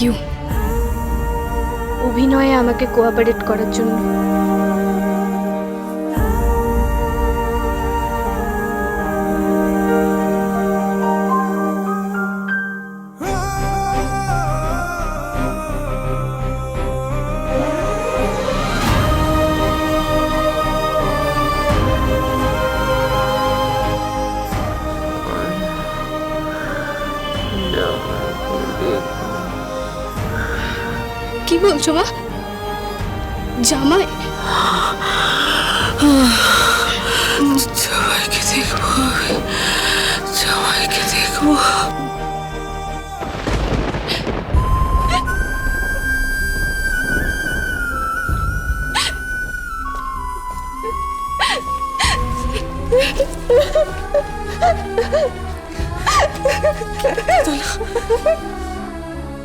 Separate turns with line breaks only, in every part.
You অভিনয়ে আমাকে cooperate করার জন্য। কি বলছো মা? জামাই?
জামাইকে দেখবো, জামাইকে দেখবো।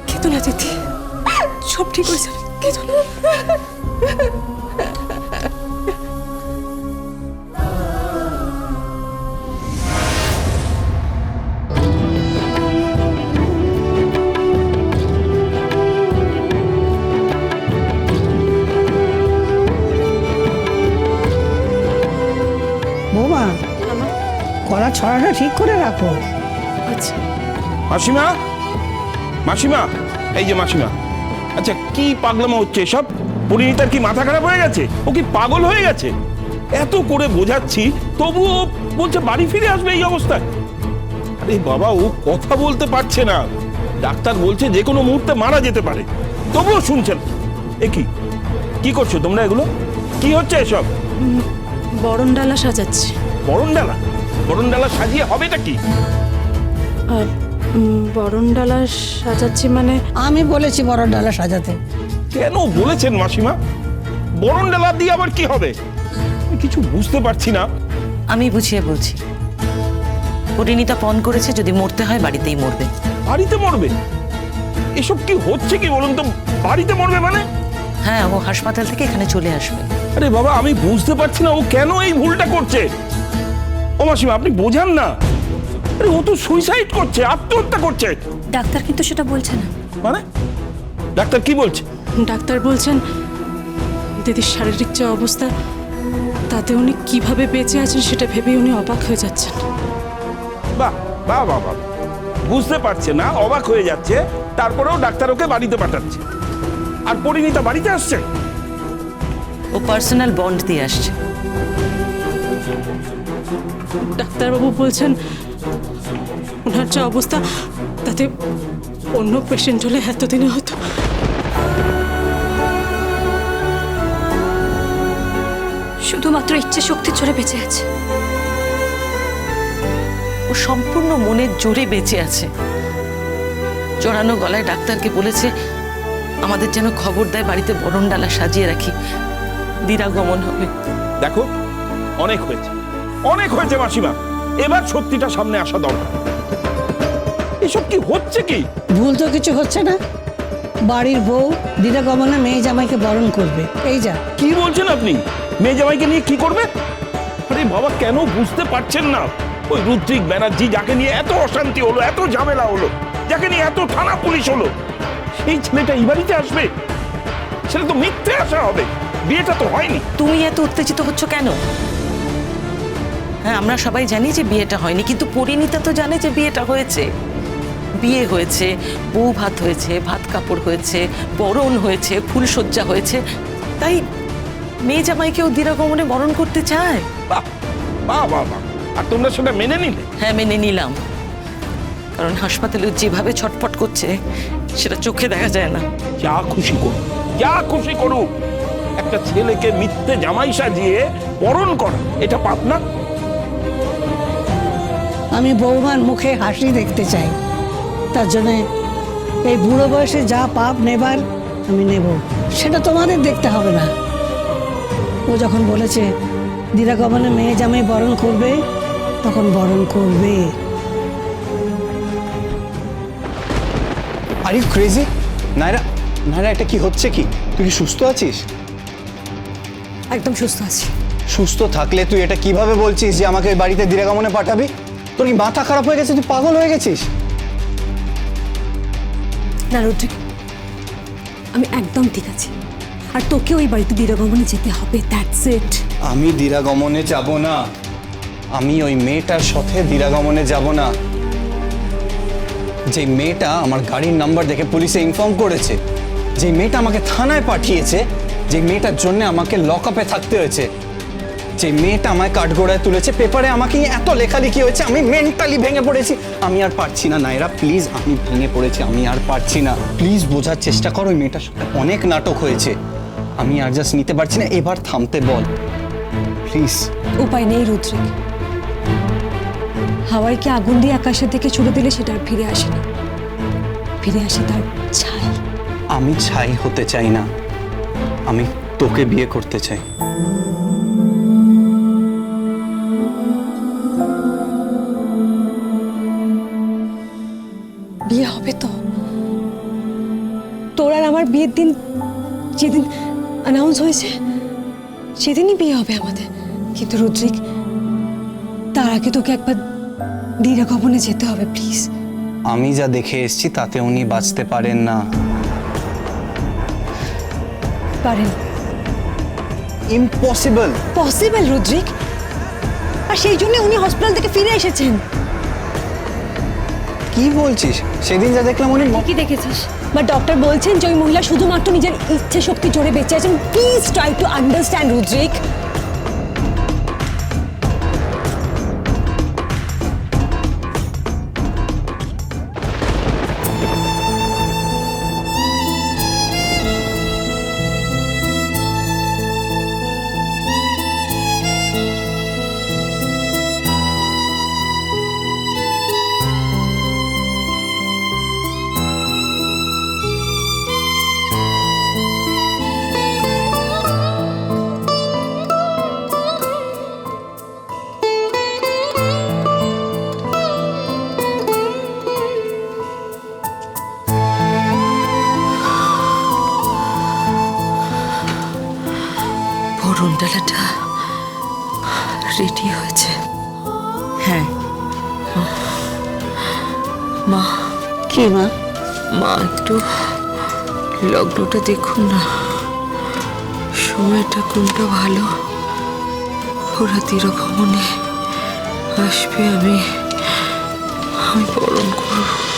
কেঁদো না দিদি, সব ঠিক হয়ে যাবে, কেঁদো না।
বৌমা, কলা ছড়াটা ঠিক করে রাখো।
আচ্ছা।
মাসিমা, মাসিমা, এই যে মাসিমা, আচ্ছা কি পাগলামো হচ্ছে সব? পরিণীতার কি মাথা খারাপ হয়ে গেছে? ও কি পাগল হয়ে গেছে? এত করে বোঝাচ্ছি তবুও বলছে বাড়ি ফিরে আসবে এই অবস্থায়। আরে বাবা, ও কথা বলতে পারছে না, ডাক্তার বলছে যে কোনো মুহূর্তে মারা যেতে পারে, তবুও শুনছেন। এ কি কি করছো তোমরা? এগুলো কি হচ্ছে এসব?
বরণডালা সাজাচ্ছি।
বরণডালা? বরণডালা সাজিয়ে হবেটা কি?
বরণডালা সাজাচ্ছি মানে
আমি বলেছি বড় ডালা সাজাতে।
কেন বলেছেন মাসিমা? বরণডালা দিয়ে আবার কি হবে? আমি কিছু বুঝতে পারছি না।
আমি বুঝিয়ে বলছি, পরিণীতা পণ করেছে যদি মরতে হয় বাড়িতেই মরবে।
বাড়িতে মরবে? এসব কি হচ্ছে কি বলুন তো? বাড়িতে মরবে মানে?
হ্যাঁ, ও হাসপাতাল থেকে এখানে চলে আসবে।
আরে বাবা, আমি বুঝতে পারছি না ও কেন এই ভুলটা করছে। ও মাসিমা, আপনি বোঝান না। আরে ও তো সুইসাইড করছে, আত্মহত্যা করছে।
ডাক্তার কিন্তু সেটা বলছে না।
মানে ডাক্তার কি বলছে?
ডাক্তার বলছেন দিদির শারীরিক যে অবস্থা, তাতে উনি কিভাবে বেঁচে আছেন সেটা ভেবেই উনি অবাক হয়ে যাচ্ছেন।
বাহ বাহ বাহ বাহ, বুঝতে পারছে না, অবাক হয়ে যাচ্ছে, তারপরেও ডাক্তার ওকে বাড়িতে পাঠাচ্ছে। আর পরিণীতা বাড়িতে আসছে?
ও পার্সোনাল বন্ড দিয়ে আসছে।
ডাক্তারবাবু বলছেন ওনার যে অবস্থা, তাতে অন্য পেশেন্ট হলে এতদিনে হয়তো।
শুধুমাত্র ইচ্ছে শক্তির জোরে বেঁচে আছে।
ও সম্পূর্ণ মনের জোরে বেঁচে আছে। জড়ানো গলায় ডাক্তারকে বলেছে আমাদের যেন খবর দেয়, বাড়িতে বরণডালা সাজিয়ে রাখি, দিরাগমন হবে।
দেখো, অনেক হয়েছে, অনেক হয়েছে মাসিমা, এবার সত্যিটা সামনে আসা দরকার। এসব কি হচ্ছে কি?
ভুল তো কিছু হচ্ছে না। বাড়ির বউ দিদা গমনে মেয়ে জামাইকে বরণ করবে, এই যা।
কি বলছেন আপনি? মেয়ে জামাইকে নিয়ে কি করবে? আরে বাবা, কেন বুঝতে পারছেন না? ওই রুদ্রিক ব্যানার্জি, যাকে নিয়ে এত অশান্তি হলো, এত ঝামেলা হলো, যাকে নিয়ে এত থানা পুলিশ হলো, সেই ছেলেটা এই বাড়িতে আসবে? সেটা তো মিথ্যে আসা হবে, বিয়েটা তো হয়নি।
তুমি এত উত্তেজিত হচ্ছ কেন? হ্যাঁ, আমরা সবাই জানি যে বিয়েটা হয়নি, কিন্তু পরিণীতা তো জানে যে বিয়েটা হয়েছে। বিয়ে হয়েছে, বউ ভাত হয়েছে, ভাত কাপড় হয়েছে, বরণ হয়েছে, ফুলসজ্জা হয়েছে, তাই মেয়ে জামাইকেও দিরাগমনে বরণ করতে চায়।
বাহ বাহ বাহ বাহ, আর তোমরা সেটা মেনে নিলে?
হ্যাঁ, মেনে নিলাম, কারণ হাসপাতালে যেভাবে ছটফট করছে সেটা চোখে দেখা যায় না।
যা খুশি করুক, যা খুশি করুক, একটা ছেলেকে মিথ্যে জামাই সাজিয়ে বরণ করা, এটা পাপ না?
আমি বৌমার মুখে হাসি দেখতে চাই, তার জন্য এই বুড়ো বয়সে যা পাপ নেবার আমি নেব, সেটা তোমাদের দেখতে হবে না। ও যখন বলেছে দিদা গমনে মেয়ে জামাই বরণ করবে, তখন বরণ করবে।
Are you crazy? Naira, Naira, এটা কি হচ্ছে কি? তুই কি সুস্থ আছিস?
একদম সুস্থ আছি।
সুস্থ থাকলে তুই এটা কিভাবে বলছিস যে আমাকে ওই বাড়িতে দিরাগমনে পাঠাবি? তোর কি মাথা খারাপ হয়ে গেছে? তুই পাগল হয়ে গেছিস?
না রুদ্রিক,
আমি একদম ঠিক আছি। আর তোকে ওই বাড়িতে দিরাগমনে যেতে হবে, দ্যাটস ইট।
আমি দিরাগমনে যাব না, আমি ওই মেয়েটার সাথে দিরাগমনে যাব না। যে মেয়েটা আমার গাড়ির নাম্বার দেখে পুলিশে ইনফর্ম করেছে, যে মেয়েটা আমাকে থানায় পাঠিয়েছে, যে মেয়েটার জন্য আমাকে লকআপে থাকতে হয়েছে, যে মেয়েটা আমায় কাঠগোড়ায় তুলেছে, পেপারে আমাকে এত লেখালেখি হয়েছে, আমি মেন্টালি ভেঙে পড়েছি। আমি আর পারছি না নায়রা, প্লিজ, আমি ভেঙে পড়েছি, আমি আর পারছি না। প্লিজ বোঝার চেষ্টা করো, ওই মেয়েটার সাথে অনেক নাটক হয়েছে, আমি আর জাস্ট নিতে পারছি না। এবার থামতে বল প্লিজ।
উপায় নেই রুদ্রিক, হাওয়াইকে আগুন দিয়ে আকাশের দিকে ছুড়ে দিলে সেটা আর ফিরে আসে না, ফিরে আসে তার ছাই।
আমি ছাই হতে চাই না, আমি তোকে বিয়ে করতে চাই।
বিয়ে হবে তো? তোর আর আমার বিয়ের দিন যেদিন অ্যানাউন্স হয়েছে সেদিনই বিয়ে হবে আমাদের। কিন্তু রুদ্রিক, তার আগে তোকে একবার দিরাগমনে যেতে হবে প্লিজ।
আমি যা দেখে এসেছি তাতে উনি বাঁচতে পারেন না।
পারেন?
ইম্পসিবল।
পসিবল রুদ্রিক, আর সেই জন্য উনি হসপিটাল থেকে ফিরে এসেছেন।
কি বলছিস? সেদিন যা দেখলাম উনি
কি দেখেছিস? বাট ডক্টর বলছেন যে ওই মহিলা শুধুমাত্র নিজের ইচ্ছে শক্তি জোরে বেঁচে আছেন। Please try to understand Rudrik.
বরণডালাটা রেডি হয়েছে। হ্যাঁ মা।
কি মা?
মা একটু লগ্নটা দেখুন না, সময়টা কোনটা ভালো। ওরা দিরাগমনে আসবে, আমি বরণ করব।